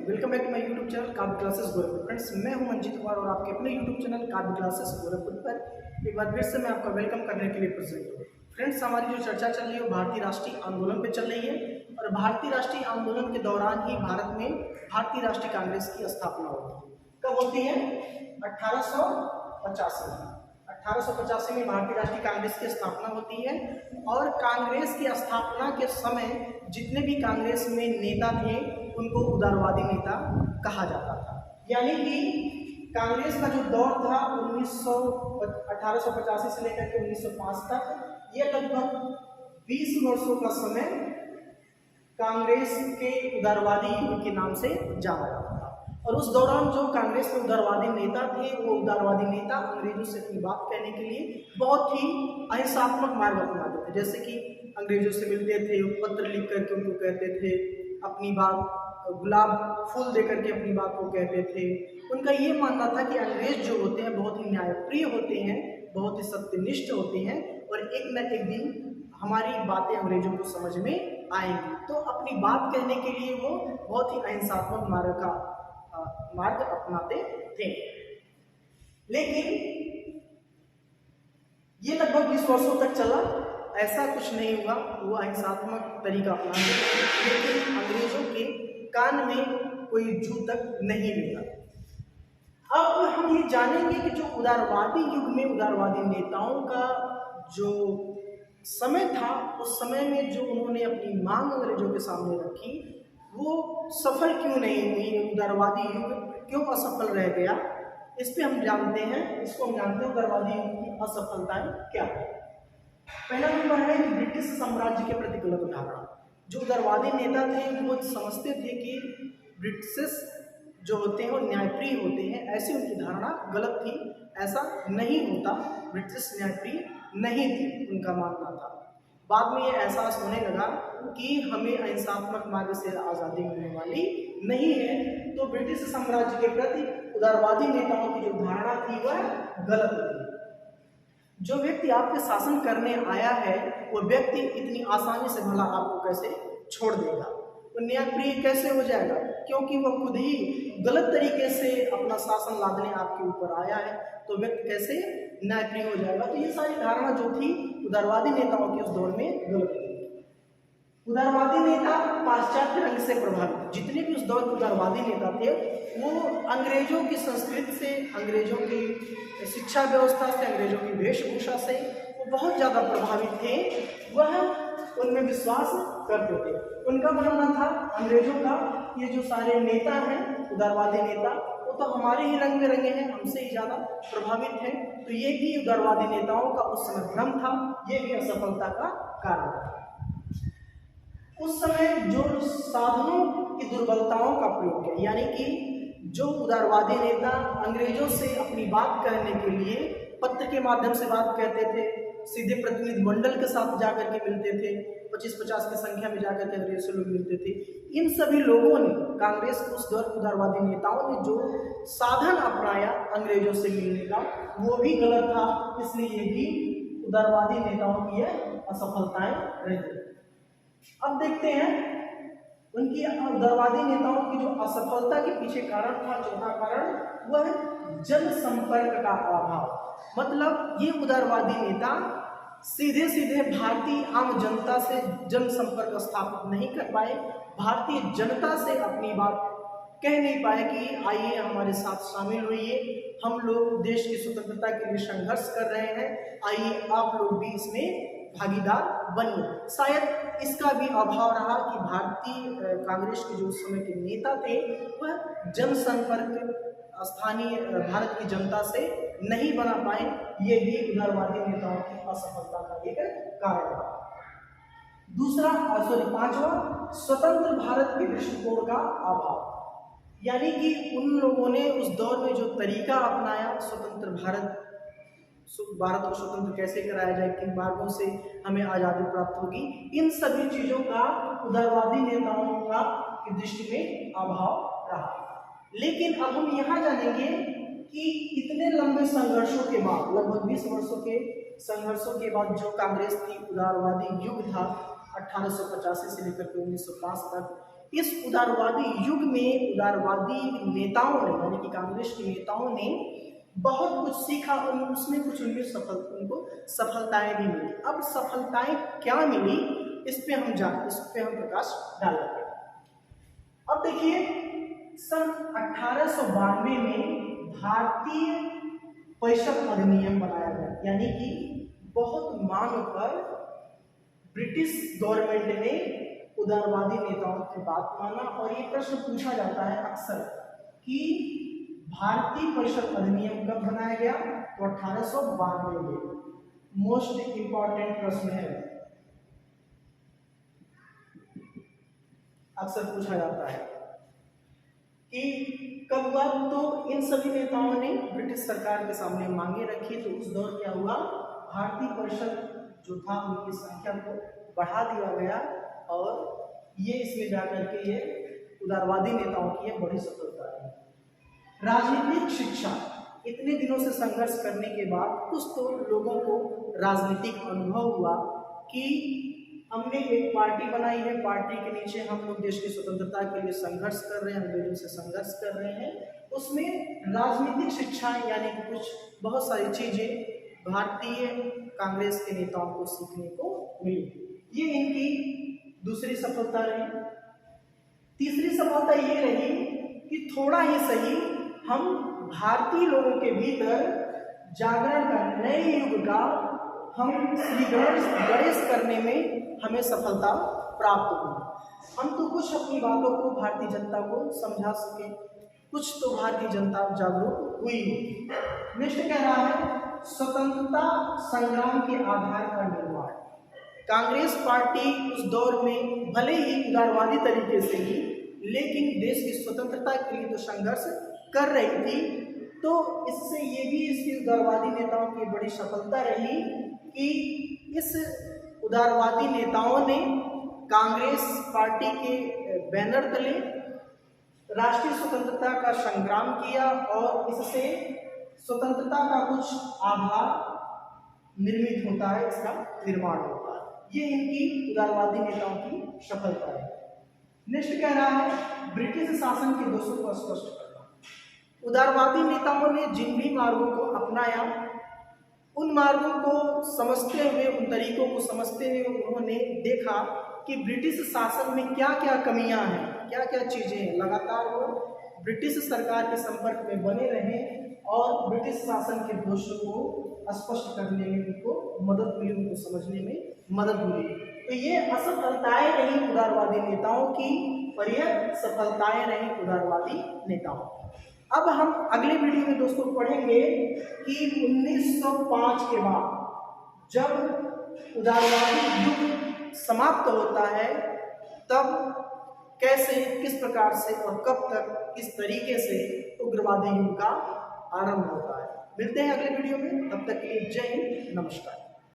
Welcome back to my YouTube channel Kavya classes Gorakhpur. Friends, मैं हूं मंजित कुमार और आपके अपने YouTube channel Kavya classes Gorakhpur पर एक बार फिर से मैं आपका वेलकम करने के लिए प्रेजेंट हूं। फ्रेंड्स, हमारी जो चर्चा चल रही है वो भारतीय राष्ट्रीय आंदोलन पे चल रही है और भारतीय राष्ट्रीय आंदोलन के दौरान ही भारत में भारतीय राष्ट्रीय कांग्रेस की स्थापना होती है। कब होती है? 1885 में। 1885 में भारतीय राष्ट्रीय कांग्रेस की स्थापना होती है और कांग्रेस की स्थापना के समय जितने भी कांग्रेस में नेता थे उनको उदारवादी नेता कहा जाता था। यानी कि कांग्रेस का जो दौर था 1885 से लेकर के 1905 तक, यह लगभग 20 वर्षों का समय कांग्रेस के उदारवादी युग के नाम से जाना जाता था। और उस दौरान जो कांग्रेस में उदारवादी नेता थे वो उदारवादी नेता अंग्रेजों से अपनी बात कहने के लिए बहुत ही अहिंसात्मक मार्ग अपनाते थे। जैसे कि अंग्रेजों से मिलते थे, पत्र लिख करके उनको कहते थे अपनी बात, गुलाब फूल दे करके अपनी बात को कहते थे। उनका ये मानना था कि अंग्रेज जो होते हैं बहुत ही न्यायप्रिय होते हैं, बहुत ही सत्यनिष्ठ होते हैं और एक न एक दिन हमारी बातें अंग्रेजों को समझ में आएंगी। तो अपनी बात कहने के लिए वो बहुत ही अहिंसात्मक मार्ग अपनाते थे। लेकिन ये लगभग 20 वर्षों तक चला, ऐसा कुछ नहीं हुआ, वो अहिंसात्मक तरीका अपनाते थे, लेकिन अंग्रेजों के कान में कोई जू तक नहीं मिला। अब हम ये जानेंगे कि जो उदारवादी युग में उदारवादी नेताओं का जो समय था, उस समय में जो उन्होंने अपनी मांग अंग्रेजों के सामने रखी वो सफल क्यों नहीं हुई, उदारवादी युग क्यों असफल रह गया, इस पे हम जानते हैं। इसको हम जानते हैं उदारवादी युग की असफलताएं क्या है। पहला नंबर है कि ब्रिटिश साम्राज्य के प्रति गलत धारणा। जो उदारवादी नेता थे वो समझते थे कि ब्रिटिश जो होते हैं वो न्यायप्रिय होते हैं, ऐसी उनकी धारणा गलत थी। ऐसा नहीं होता, ब्रिटिश न्यायप्रिय नहीं थी, उनका मानना था। बाद में ये एहसास होने लगा कि हमें अहिंसात्मक मार्ग से आज़ादी मिलने वाली नहीं है, तो ब्रिटिश साम्राज्य के प्रति उदारवादी नेताओं की जो धारणा थी वह गलत थी। जो व्यक्ति आपके शासन करने आया है वो व्यक्ति इतनी आसानी से भला आपको कैसे छोड़ देगा, वो न्यायप्रिय कैसे हो जाएगा, क्योंकि वह खुद ही गलत तरीके से अपना शासन लादने आपके ऊपर आया है, तो व्यक्ति कैसे न्यायप्रिय हो जाएगा। तो ये सारी धारणा जो थी उदारवादी नेताओं के उस दौर में गलत थी। उदारवादी नेता पाश्चात्य रंग से प्रभावित, जितने भी उस दौर के उदारवादी नेता थे वो अंग्रेजों की संस्कृति से, अंग्रेजों की शिक्षा व्यवस्था से, अंग्रेजों की वेशभूषा से वो बहुत ज़्यादा प्रभावित थे। वह उनमें विश्वास करते थे। उनका मानना था अंग्रेजों का, ये जो सारे नेता हैं उदारवादी नेता वो तो हमारे ही रंग में रंगे हैं, हमसे ही ज़्यादा प्रभावित हैं। तो ये भी उदारवादी नेताओं का उस समय भ्रम था, ये भी असफलता का कारण था। उस समय जो साधनों की दुर्बलताओं का प्रयोग किया, यानी कि जो उदारवादी नेता अंग्रेजों से अपनी बात कहने के लिए पत्र के माध्यम से बात कहते थे, सीधे प्रतिनिधि मंडल के साथ जाकर के मिलते थे, 25-50 की संख्या में जाकर के अंग्रेज से लोग मिलते थे, इन सभी लोगों ने, कांग्रेस के उस दौर उदारवादी नेताओं ने जो साधन अपनाया अंग्रेजों से मिलने का वो भी गलत था। इसलिए ये भी उदारवादी नेताओं की असफलताएं रही। अब देखते हैं उनकी उदारवादी नेताओं की जो असफलता के पीछे कारण था, चौथा कारण वह जनसंपर्क का अभाव। मतलब ये उदारवादी नेता सीधे सीधे भारतीय आम जनता से जनसंपर्क स्थापित नहीं कर पाए, भारतीय जनता से अपनी बात कह नहीं पाए कि आइए हमारे साथ शामिल होइए, हम लोग देश की स्वतंत्रता के लिए संघर्ष कर रहे हैं, आइए आप लोग भी इसमें भागीदार बनिए। शायद इसका भी अभाव रहा कि भारतीय कांग्रेस के जो उस समय के नेता थे वह जनसंपर्क स्थानीय भारत की जनता से नहीं बना पाए, ये भी उदारवादी नेताओं की असफलता का एक कारण था। पांचवा, स्वतंत्र भारत के दृष्टिकोण का अभाव। यानी कि उन लोगों ने उस दौर में जो तरीका अपनाया, स्वतंत्र भारत को स्वतंत्र कैसे कराया जाए, किन मार्गों से हमें आज़ादी प्राप्त होगी, इन सभी चीज़ों का उदारवादी नेताओं का की दृष्टि में अभाव रहा। लेकिन अब हम यहाँ जानेंगे कि इतने लंबे संघर्षों के बाद, लगभग 20 वर्षों के संघर्षों के बाद जो कांग्रेस थी, उदारवादी युग था 1885 से लेकर के 1905 तक, इस उदारवादी युग में उदारवादी नेताओं ने यानी कि कांग्रेस के नेताओं ने बहुत कुछ सीखा और उसमें कुछ उनको सफलताएं भी मिली। अब सफलताएं क्या मिली इस पे हम प्रकाश डालेंगे। अब देखिए, सन 1892 में भारतीय परिषद अधिनियम बनाया गया, यानी कि बहुत मांग पर ब्रिटिश गवर्नमेंट ने उदारवादी नेताओं की बात माना। और ये प्रश्न पूछा जाता है अक्सर कि भारतीय परिषद अधिनियम कब बनाया गया, तो 1892 में। मोस्ट इंपॉर्टेंट प्रश्न है, अक्सर पूछा जाता है कि कब हुआ। तो इन सभी नेताओं ने ब्रिटिश सरकार के सामने मांगे रखी, तो उस दौर क्या हुआ, भारतीय परिषद जो था उनकी संख्या को बढ़ा दिया गया और ये इसमें जाकर के ये उदारवादी नेताओं की बड़ी सफलता है। राजनीतिक शिक्षा, इतने दिनों से संघर्ष करने के बाद कुछ तो लोगों को राजनीतिक अनुभव हुआ कि हमने एक पार्टी बनाई है, पार्टी के नीचे हम लोग देश की स्वतंत्रता के लिए संघर्ष कर रहे हैं, अंग्रेजों से संघर्ष कर रहे हैं। उसमें राजनीतिक शिक्षा यानी कि कुछ बहुत सारी चीजें भारतीय कांग्रेस के नेताओं को सीखने को मिली। ये इनकी दूसरी सफलता रही। तीसरी सफलता ये रही कि थोड़ा ही सही हम भारतीय लोगों के भीतर जागरण का, नए युग का हम श्री गणेश करने में हमें सफलता प्राप्त हुई। हम तो कुछ अपनी बातों को भारतीय जनता को समझा सके, कुछ तो भारतीय जनता जागरूक हुई हो। नेक्स्ट कह रहा है स्वतंत्रता संग्राम के आधार का निर्माण। कांग्रेस पार्टी उस दौर में भले ही उदारवादी तरीके से ही, लेकिन देश की स्वतंत्रता के लिए तो संघर्ष कर रही थी। तो इससे ये भी इसकी उदारवादी नेताओं की बड़ी सफलता रही कि इस उदारवादी नेताओं ने कांग्रेस पार्टी के बैनर तले राष्ट्रीय स्वतंत्रता का संग्राम किया और इससे स्वतंत्रता का कुछ आधार निर्मित होता है, इसका निर्माण होता है। ये इनकी उदारवादी नेताओं की सफलता है। नेक्स्ट कह रहा है ब्रिटिश शासन के दोषों को स्पष्ट करना। उदारवादी नेताओं ने जिन भी मार्गों को अपनाया, उन मार्गों को समझते हुए, उन तरीकों को समझते हुए उन्होंने देखा कि ब्रिटिश शासन में क्या क्या कमियां हैं, क्या क्या चीजें हैं। लगातार वो ब्रिटिश सरकार के संपर्क में बने रहे और ब्रिटिश शासन के दोषों को स्पष्ट करने में उनको मदद मिली, उनको समझने में मदद मिली। तो ये असफलताएं रही उदारवादी नेताओं की और यह सफलताएं रही उदारवादी नेताओं। अब हम अगले वीडियो में दोस्तों पढ़ेंगे कि 1905 के बाद जब उदारवादी युग समाप्त होता है, तब कैसे, किस प्रकार से और कब तक, किस तरीके से उग्रवादी युग का आरंभ होता है। मिलते हैं अगले वीडियो में, तब तक के लिए जय हिंद, नमस्कार।